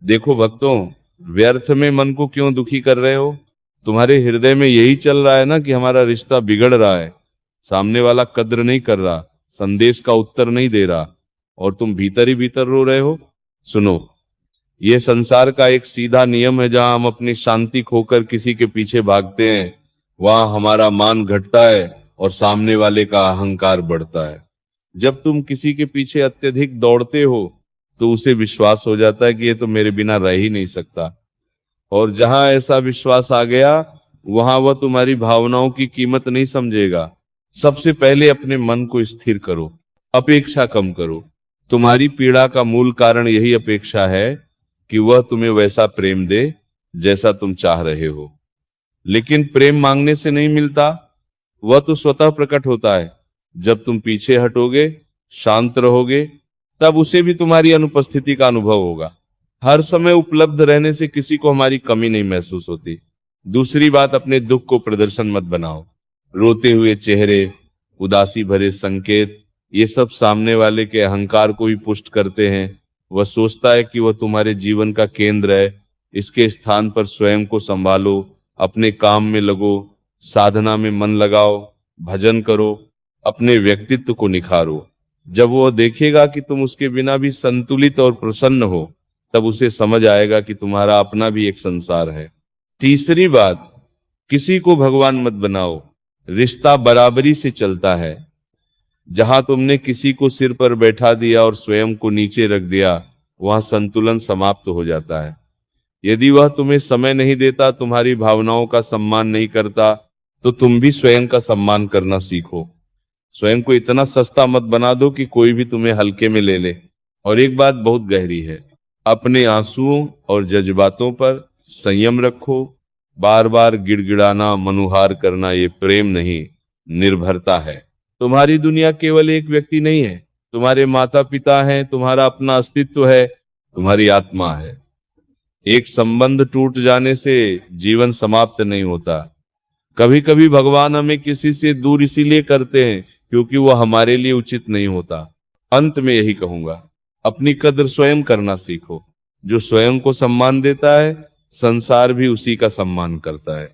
देखो भक्तों, व्यर्थ में मन को क्यों दुखी कर रहे हो? तुम्हारे हृदय में यही चल रहा है ना कि हमारा रिश्ता बिगड़ रहा है, सामने वाला कद्र नहीं कर रहा, संदेश का उत्तर नहीं दे रहा, और तुम भीतर ही भीतर रो रहे हो। सुनो, यह संसार का एक सीधा नियम है, जहां हम अपनी शांति खोकर किसी के पीछे भागते हैं, वहां हमारा मान घटता है और सामने वाले का अहंकार बढ़ता है। जब तुम किसी के पीछे अत्यधिक दौड़ते हो तो उसे विश्वास हो जाता है कि ये तो मेरे बिना रह ही नहीं सकता, और जहां ऐसा विश्वास आ गया वहां वह तुम्हारी भावनाओं की कीमत नहीं समझेगा। सबसे पहले अपने मन को स्थिर करो, अपेक्षा कम करो। तुम्हारी पीड़ा का मूल कारण यही अपेक्षा है कि वह तुम्हें वैसा प्रेम दे जैसा तुम चाह रहे हो। लेकिन प्रेम मांगने से नहीं मिलता, वह तो स्वतः प्रकट होता है। जब तुम पीछे हटोगे, शांत रहोगे, तब उसे भी तुम्हारी अनुपस्थिति का अनुभव होगा। हर समय उपलब्ध रहने से किसी को हमारी कमी नहीं महसूस होती। दूसरी बात, अपने दुख को प्रदर्शन मत बनाओ। रोते हुए चेहरे, उदासी भरे संकेत, ये सब सामने वाले के अहंकार को भी पुष्ट करते हैं। वह सोचता है कि वह तुम्हारे जीवन का केंद्र है। इसके स्थान पर स्वयं को संभालो, अपने काम में लगो, साधना में मन लगाओ, भजन करो, अपने व्यक्तित्व को निखारो। जब वह देखेगा कि तुम उसके बिना भी संतुलित और प्रसन्न हो, तब उसे समझ आएगा कि तुम्हारा अपना भी एक संसार है। तीसरी बात, किसी को भगवान मत बनाओ। रिश्ता बराबरी से चलता है। जहां तुमने किसी को सिर पर बैठा दिया और स्वयं को नीचे रख दिया, वहां संतुलन समाप्त हो जाता है। यदि वह तुम्हें समय नहीं देता, तुम्हारी भावनाओं का सम्मान नहीं करता, तो तुम भी स्वयं का सम्मान करना सीखो। स्वयं को इतना सस्ता मत बना दो कि कोई भी तुम्हें हल्के में ले ले। और एक बात बहुत गहरी है, अपने आंसुओं और जज्बातों पर संयम रखो। बार बार गिड़गिड़ाना, मनुहार करना, ये प्रेम नहीं, निर्भरता है। तुम्हारी दुनिया केवल एक व्यक्ति नहीं है, तुम्हारे माता पिता हैं, तुम्हारा अपना अस्तित्व है, तुम्हारी आत्मा है। एक संबंध टूट जाने से जीवन समाप्त नहीं होता। कभी कभी भगवान हमें किसी से दूर इसीलिए करते हैं क्योंकि वह हमारे लिए उचित नहीं होता। अंत में यही कहूंगा, अपनी कद्र स्वयं करना सीखो। जो स्वयं को सम्मान देता है, संसार भी उसी का सम्मान करता है।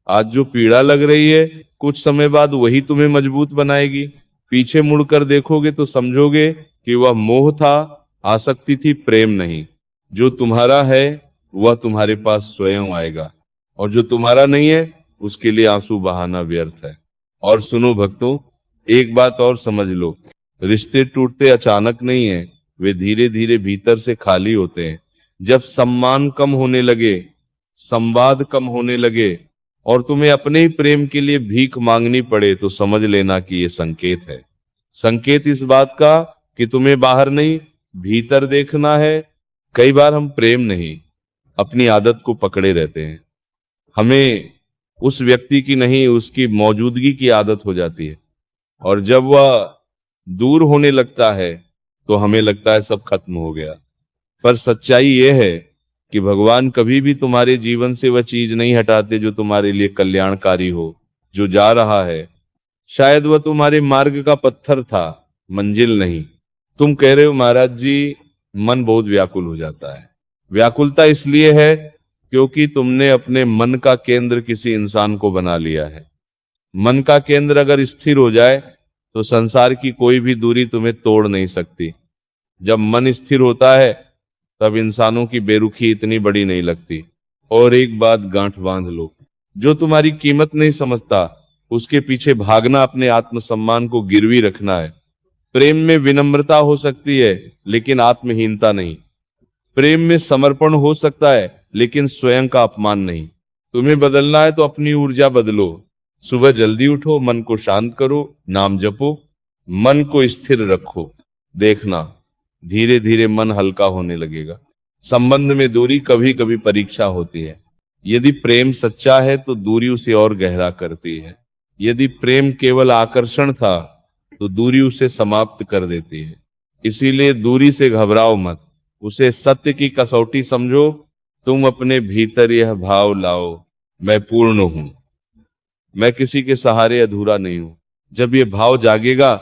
आज जो पीड़ा लग रही है, कुछ समय बाद वही तुम्हें मजबूत बनाएगी। पीछे मुड़कर देखोगे तो समझोगे कि वह मोह था, आसक्ति थी, प्रेम नहीं। जो तुम्हारा है वह तुम्हारे पास स्वयं आएगा, और जो तुम्हारा नहीं है उसके लिए आंसू बहाना व्यर्थ है। और सुनो भक्तों, एक बात और समझ लो, रिश्ते टूटते अचानक नहीं है, वे धीरे धीरे भीतर से खाली होते हैं। जब सम्मान कम होने लगे, संवाद कम होने लगे, और तुम्हें अपने ही प्रेम के लिए भीख मांगनी पड़े, तो समझ लेना कि ये संकेत है। संकेत इस बात का कि तुम्हें बाहर नहीं, भीतर देखना है। कई बार हम प्रेम नहीं, अपनी आदत को पकड़े रहते हैं। हमें उस व्यक्ति की नहीं, उसकी मौजूदगी की आदत हो जाती है, और जब वह दूर होने लगता है तो हमें लगता है सब खत्म हो गया। पर सच्चाई यह है कि भगवान कभी भी तुम्हारे जीवन से वह चीज नहीं हटाते जो तुम्हारे लिए कल्याणकारी हो। जो जा रहा है, शायद वह तुम्हारे मार्ग का पत्थर था, मंजिल नहीं। तुम कह रहे हो महाराज जी, मन बहुत व्याकुल हो जाता है। व्याकुलता इसलिए है क्योंकि तुमने अपने मन का केंद्र किसी इंसान को बना लिया है। मन का केंद्र अगर स्थिर हो जाए तो संसार की कोई भी दूरी तुम्हें तोड़ नहीं सकती। जब मन स्थिर होता है तब इंसानों की बेरुखी इतनी बड़ी नहीं लगती। और एक बात गांठ बांध लो, जो तुम्हारी कीमत नहीं समझता उसके पीछे भागना अपने आत्मसम्मान को गिरवी रखना है। प्रेम में विनम्रता हो सकती है लेकिन आत्महीनता नहीं। प्रेम में समर्पण हो सकता है लेकिन स्वयं का अपमान नहीं। तुम्हें बदलना है तो अपनी ऊर्जा बदलो। सुबह जल्दी उठो, मन को शांत करो, नाम जपो, मन को स्थिर रखो। देखना धीरे धीरे मन हल्का होने लगेगा। संबंध में दूरी कभी कभी परीक्षा होती है। यदि प्रेम सच्चा है तो दूरी उसे और गहरा करती है। यदि प्रेम केवल आकर्षण था तो दूरी उसे समाप्त कर देती है। इसीलिए दूरी से घबराओ मत, उसे सत्य की कसौटी समझो। तुम अपने भीतर यह भाव लाओ, मैं पूर्ण हूं, मैं किसी के सहारे अधूरा नहीं हूं। जब ये भाव जागेगा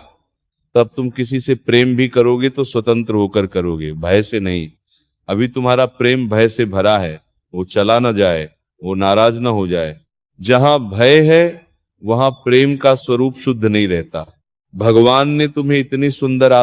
तब तुम किसी से प्रेम भी करोगे तो स्वतंत्र होकर करोगे, भय से नहीं। अभी तुम्हारा प्रेम भय से भरा है, वो चला न जाए, वो नाराज न हो जाए। जहां भय है वहां प्रेम का स्वरूप शुद्ध नहीं रहता। भगवान ने तुम्हें इतनी सुंदर